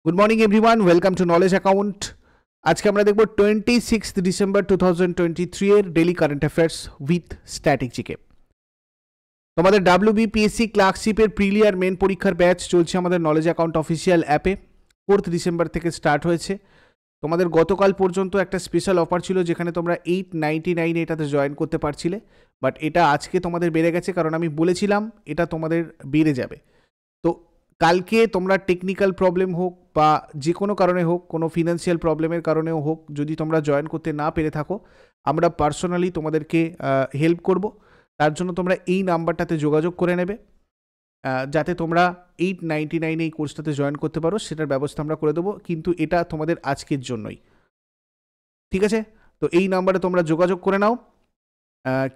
Good morning everyone, welcome to knowledge account. আজকে আমরা দেখব 26 ডিসেম্বর 2023 এর daily current affairs with static GK. তোমাদের WBPSC ক্লার্কশিপের প্রিলিয়ার মেন পরীক্ষার ব্যাচ চলছে আমাদের নলেজ অ্যাকাউন্ট অফিসিয়াল অ্যাপে। 4 ডিসেম্বর থেকে স্টার্ট হয়েছে। তোমাদের গতকাল পর্যন্ত একটা স্পেশাল অফার ছিল যেখানে তোমরা 899 এটাতে জয়েন করতে পারছিলে, বাট এটা আজকে তোমাদের বেড়ে গেছে, কারণ আমি বলেছিলাম এটা তোমাদের বেড়ে যাবে। তো কালকে তোমরা টেকনিক্যাল প্রবলেম হোক বা যে কোনো কারণে হোক, কোনো ফিনান্সিয়াল প্রবলেমের কারণেও হোক, যদি তোমরা জয়েন করতে না পেরে থাকো, আমরা পার্সোনালি তোমাদেরকে হেল্প করব। তার জন্য তোমরা এই নাম্বারটাতে যোগাযোগ করে নেবে, যাতে তোমরা 899 এই কোর্সটাতে জয়েন করতে পারো, সেটার ব্যবস্থা আমরা করে দেবো। কিন্তু এটা তোমাদের আজকের জন্যই, ঠিক আছে? তো এই নাম্বারে তোমরা যোগাযোগ করে নাও।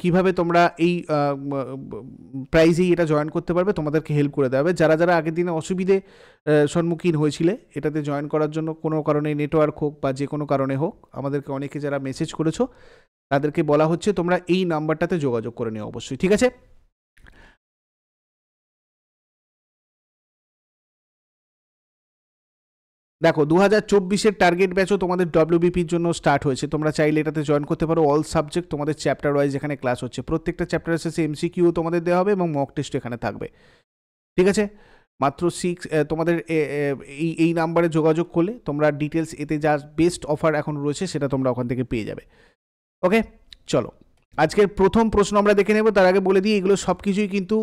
কিভাবে তোমরা এই প্রাইজেই এটা জয়েন করতে পারবে, তোমাদেরকে হেল্প করে দেওয়া হবে। যারা যারা আগের দিনে অসুবিধে সম্মুখীন হয়েছিলে এটাতে জয়েন করার জন্য, কোনো কারণে নেটওয়ার্ক হোক বা যে কোনো কারণে হোক, আমাদেরকে অনেকে যারা মেসেজ করেছো তাদেরকে বলা হচ্ছে তোমরা এই নাম্বারটাতে যোগাযোগ করে নিও অবশ্যই, ঠিক আছে? দেখো, 2024-এর টার্গেট ব্যাচও তোমাদের WBPর জন্য স্টার্ট হয়েছে। তোমরা চাইলে এটাতে জয়েন করতে পারো। অল সাবজেক্ট তোমাদের চ্যাপ্টার ওয়াইজ এখানে ক্লাস হচ্ছে। প্রত্যেকটা চ্যাপ্টারের শেষে MCQ তোমাদের দেওয়া হবে এবং মক টেস্ট এখানে থাকবে, ঠিক আছে? মাত্র তোমাদের এই নাম্বারে যোগাযোগ করলে তোমরা ডিটেলস, এতে যা বেস্ট অফার এখন রয়েছে সেটা তোমরা ওখান থেকে পেয়ে যাবে। ওকে, চলো আজকের প্রথম প্রশ্ন আমরা দেখে নেব। তার আগে বলে দিই, এগুলো সব কিছুই কিন্তু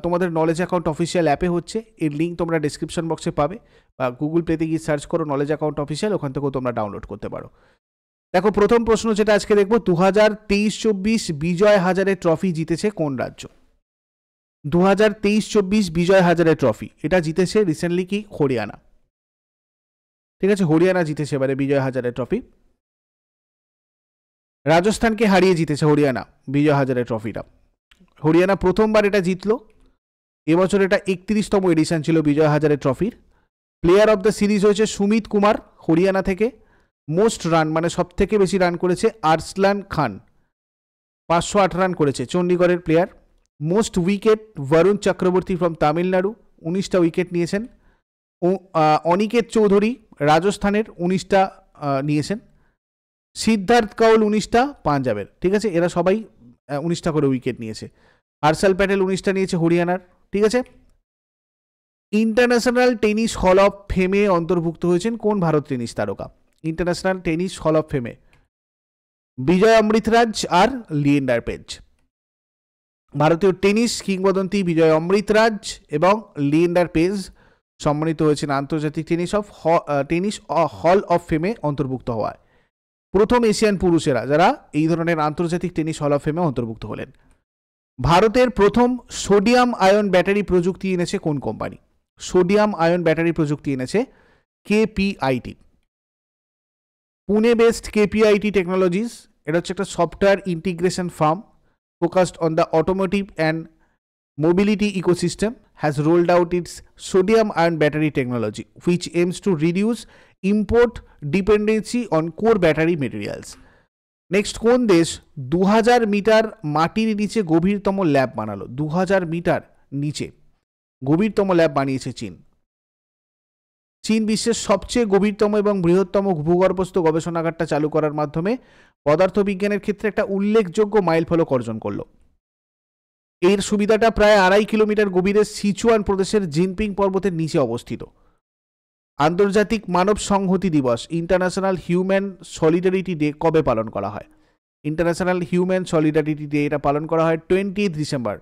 তোমাদের নলেজ অ্যাকাউন্ট অফিসিয়াল অ্যাপে হচ্ছে। এর লিঙ্ক তোমরা ডিসক্রিপশন বক্সে পাবে, বা গুগল প্লেতে গিয়ে সার্চ করো নলেজ অ্যাকাউন্ট অফিসিয়াল, ওখান থেকেও তোমরা ডাউনলোড করতে পারো। দেখো, প্রথম প্রশ্ন যেটা আজকে দেখবো, 2023-24 বিজয় হাজারে ট্রফি জিতেছে কোন রাজ্য? 2023-24 বিজয় হাজারে ট্রফি এটা জিতেছে রিসেন্টলি কি হরিয়ানা, ঠিক আছে? হরিয়ানা জিতেছে এবারে বিজয় হাজারে ট্রফি। রাজস্থানকে হারিয়ে জিতেছে হরিয়ানা বিজয় হাজারে ট্রফিটা। হরিয়ানা প্রথমবার এটা জিতলো। এবছর এটা 31তম এডিশন ছিল বিজয় হাজারে ট্রফির। প্লেয়ার অফ দ্য সিরিজ হয়েছে সুমিত কুমার হরিয়ানা থেকে। মোস্ট রান, মানে সব থেকে বেশি রান করেছে আরসলান খান, 508 রান করেছে, চণ্ডীগড়ের player. Most wicket Varun Chakravarthy from Tamil Nadu, 19টা উইকেট নিয়েছেন। অনিকেত চৌধুরী রাজস্থানের 19টা নিয়েছেন। সিদ্ধার্থ কাউল 19টা পাঞ্জাবের, ঠিক আছে? এরা সবাই 19টা করে উইকেট নিয়েছে। হর্ষল প্যাটেল 19টা নিয়েছে হরিয়ানার, ঠিক আছে? ইন্টারন্যাশনাল টেনিস হল অফ ফেমে অন্তর্ভুক্ত হয়েছেন কোন ভারত টেনিস তারকা? ইন্টারন্যাশনাল টেনিস হল অফ ফেমে বিজয় অমৃতরাজ আর লিয়েন্ডার পেজ। ভারতীয় টেনিস কিংবদন্তি বিজয় অমৃতরাজ এবং লিয়েন্ডার পেজ সম্মানিত হয়েছেন আন্তর্জাতিক টেনিস হল অফ ফেমে অন্তর্ভুক্ত হওয়ায়। প্রথম এশিয়ান পুরুষেরা যারা এই ধরনের আন্তর্জাতিক টেনিস হল অফ ফেমে অন্তর্ভুক্ত হলেন। ভারতের প্রথম সোডিয়াম আয়ন ব্যাটারি প্রযুক্তি এনেছে কোন কোম্পানি? সোডিয়াম আয়ন ব্যাটারি প্রযুক্তি এনেছে KPIT, Pune based KPIT technologies. এটা হচ্ছে একটা software integration farm focused on the automotive and mobility ecosystem, has rolled out its sodium ion battery technology, which aims to reduce import dependency on core battery materials. Next, কোন দেশ 2000 metre মাটির নিচে গভীরতম lab বানালো? 2000 metre নিচে গভীরতম lab বানিয়েছে চীন। চীন বিশ্বের সবচেয়ে গভীরতম এবং বৃহত্তম ভূগর্ভস্থ গবেষণাগারটা চালু করার মাধ্যমে পদার্থবিজ্ঞানের ক্ষেত্রে একটা উল্লেখযোগ্য মাইলফলক অর্জন করল। এর সুবিধাটা প্রায় 2.5 কিলোমিটার গভীরে সিচুয়ান প্রদেশের জিনপিং পর্বতের নিচে অবস্থিত। আন্তর্জাতিক মানব সংহতি দিবস, ইন্টারন্যাশনাল হিউম্যান সলিডারিটি ডে কবে পালন করা হয়? ইন্টারন্যাশনাল হিউম্যান সলিডারিটি ডে এটা পালন করা হয় 20 ডিসেম্বর।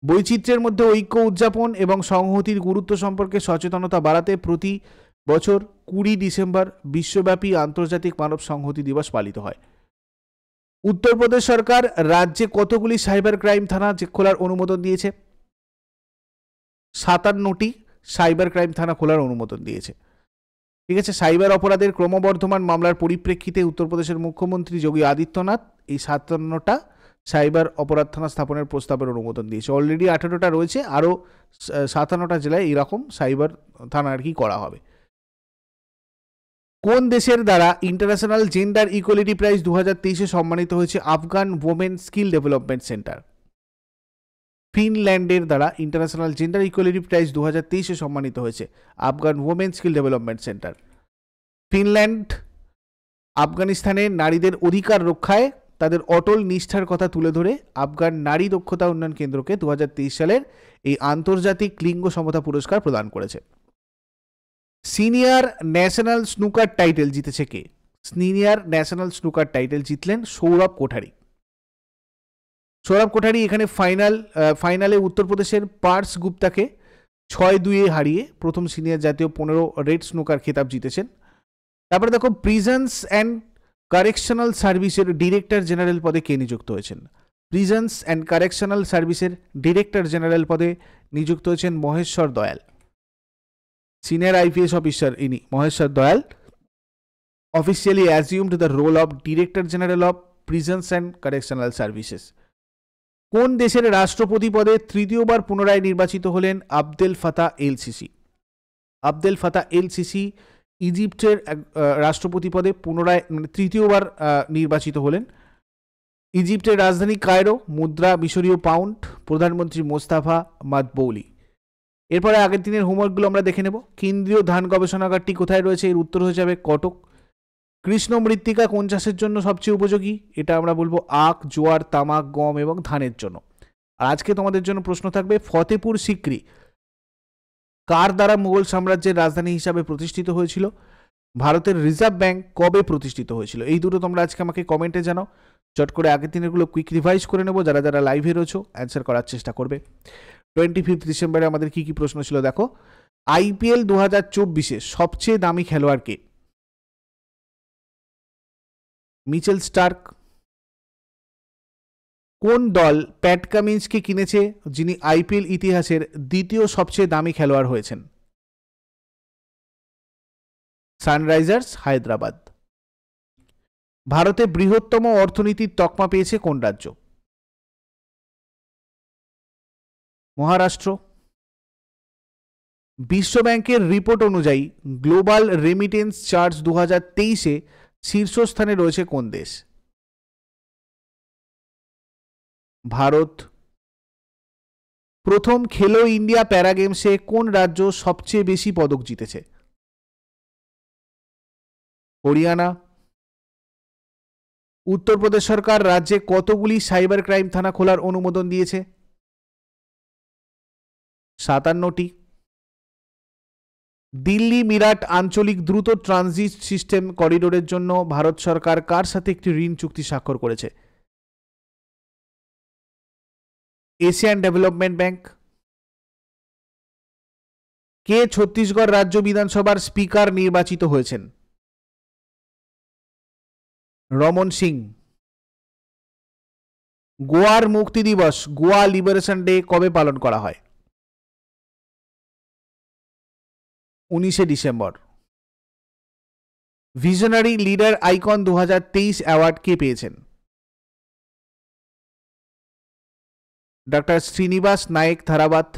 বৈচিত্র্যের মধ্যে ঐক্য উদযাপন এবং সংহতির গুরুত্ব সম্পর্কে সচেতনতা বাড়াতে প্রতি বছর 20 ডিসেম্বর বিশ্বব্যাপী আন্তর্জাতিক মানব সংহতি দিবস পালিত হয়। উত্তরপ্রদেশ সরকার রাজ্যে কতগুলি সাইবার ক্রাইম থানা খোলার অনুমোদন দিয়েছে? 57টি সাইবার ক্রাইম থানা খোলার অনুমোদন দিয়েছে, ঠিক আছে? সাইবার অপরাধের ক্রমবর্ধমান মামলার পরিপ্রেক্ষিতে উত্তরপ্রদেশের মুখ্যমন্ত্রী যোগী আদিত্যনাথ এই 57টা সাইবার অপরাধ থানা স্থাপনের প্রস্তাবের অনুমোদন দিয়েছে। অলরেডি 18টা রয়েছে, আরও 57টা জেলায় এরকম সাইবার থানা আর কি করা হবে। কোন দেশের দ্বারা ইন্টারন্যাশনাল জেন্ডার ইকুয়ালিটি প্রাইজ 2023-এ সম্মানিত হয়েছে Afghan women skill development centre? ফিনল্যান্ডের দ্বারা ইন্টারন্যাশনাল জেন্ডার ইকুয়ালিটি প্রাইজ 2023-এ সম্মানিত হয়েছে Afghan women skill development centre. Finland আফগানিস্তানের নারীদের অধিকার রক্ষায় তাদের অটল নিষ্ঠার কথা তুলে ধরে আফগান নারী দক্ষতা উন্নয়ন কেন্দ্রকে 2023 সালের এই আন্তর্জাতিক লিঙ্গ সমতা পুরস্কার প্রদান করেছে। সিনিয়র ন্যাশনাল স্নুকার টাইটেল জিতেছে কে? সিনিয়র ন্যাশনাল স্নুকার টাইটেল জিতলেন সৌরভ কোঠারি। সৌরভ কোঠারি এখানে ফাইনালে উত্তরপ্রদেশের পার্স গুপ্তাকে 6-2-এ হারিয়ে প্রথম সিনিয়র জাতীয় 15 রেড স্নুকার খেতাব জিতেছেন। তারপরে দেখো, প্রিজনস অ্যান্ড কারেকশনাল সার্ভিসের ডিরেক্টর জেনারেল পদে কে নিযুক্ত হয়েছেন? প্রিজনস অ্যান্ড কারেকশনাল সার্ভিসের ডিরেক্টর জেনারেল পদে নিযুক্ত হয়েছেন Maheshwar Dayal. Senior IPS officer ইনি Maheshwar Dayal officially assumed the role of director general of prisons and correctional services. কোন দেশের রাষ্ট্রপতি পদে তৃতীয়বার পুনরায় নির্বাচিত হলেন Abdel Fattah El Sisi? Abdel Fattah El Sisi ইজিপ্টের রাষ্ট্রপতি পদে পুনরায় তৃতীয়বার নির্বাচিত হলেন। ইজিপ্টের রাজধানী কায়রো, মুদ্রা মিশরীয় পাউন্ড, প্রধানমন্ত্রী মোস্তাফা মাদবৌলি। এরপরে আগের দিনের হোমওয়ার্কগুলো আমরা দেখে নেব। কেন্দ্রীয় ধান গবেষণাগারটি কোথায় রয়েছে? এর উত্তর হয়ে যাবে কটক। কৃষ্ণ মৃত্তিকা কোন চাষের জন্য সবচেয়ে উপযোগী? এটা আমরা বলবো আখ, জোয়ার, তামাক, গম এবং ধানের জন্য। আর আজকে তোমাদের জন্য প্রশ্ন থাকবে, ফতেপুর সিক্রি কার দ্বারা মুঘল সাম্রাজ্যের রাজধানী হিসাবে প্রতিষ্ঠিত হয়েছিল? ভারতের রিজার্ভ ব্যাংক কবে প্রতিষ্ঠিত হয়েছিল? এই দুটো তোমরা আজকে আমাকে কমেন্টে জানাও। চট করে আগের দিনেরগুলো কুইক রিভাইজ করে নেবো। যারা যারা লাইভে রয়েছো অ্যান্সার করার চেষ্টা করবে। 25 ডিসেম্বরে আমাদের কি কি প্রশ্ন ছিল দেখো। আইপিএল 2024-এ সবচেয়ে দামি খেলোয়াড় কে? Mitchell Starc. কোন দল প্যাট কামিন্সকে কিনেছে, যিনি আইপিএল ইতিহাসের দ্বিতীয় সবচেয়ে দামি খেলোয়াড় হয়েছেন? সানরাইজার্স হায়দ্রাবাদ। ভারতে বৃহত্তম অর্থনীতির তকমা পেয়েছে কোন রাজ্য? মহারাষ্ট্র। বিশ্বব্যাংকের রিপোর্ট অনুযায়ী গ্লোবাল রেমিটেন্স চার্জ 2023-এ শীর্ষস্থানে রয়েছে কোন দেশ? ভারত। প্রথম খেলো ইন্ডিয়া প্যারা গেমসে কোন রাজ্য সবচেয়ে বেশি পদক জিতেছে? হরিয়ানা। উত্তরপ্রদেশ সরকার রাজ্যে কতগুলি সাইবার ক্রাইম থানা খোলার অনুমোদন দিয়েছে? 57টি। দিল্লি মিরাট আঞ্চলিক দ্রুত ট্রানজিট সিস্টেম করিডোরের জন্য ভারত সরকার কার সাথে একটি ঋণ চুক্তি স্বাক্ষর করেছে? Asian development bank. কে ছত্তিশগড় রাজ্য বিধানসভার স্পিকার নির্বাচিত হয়েছেন? রমন সিং। গোয়ার মুক্তি দিবস, গোয়া লিবারেশন ডে কবে পালন করা হয়? 19শে December. Visionary leader icon 2023 award কে পেয়েছেন? ডক্টর শ্রীনিবাস নায়েক থারাবাত।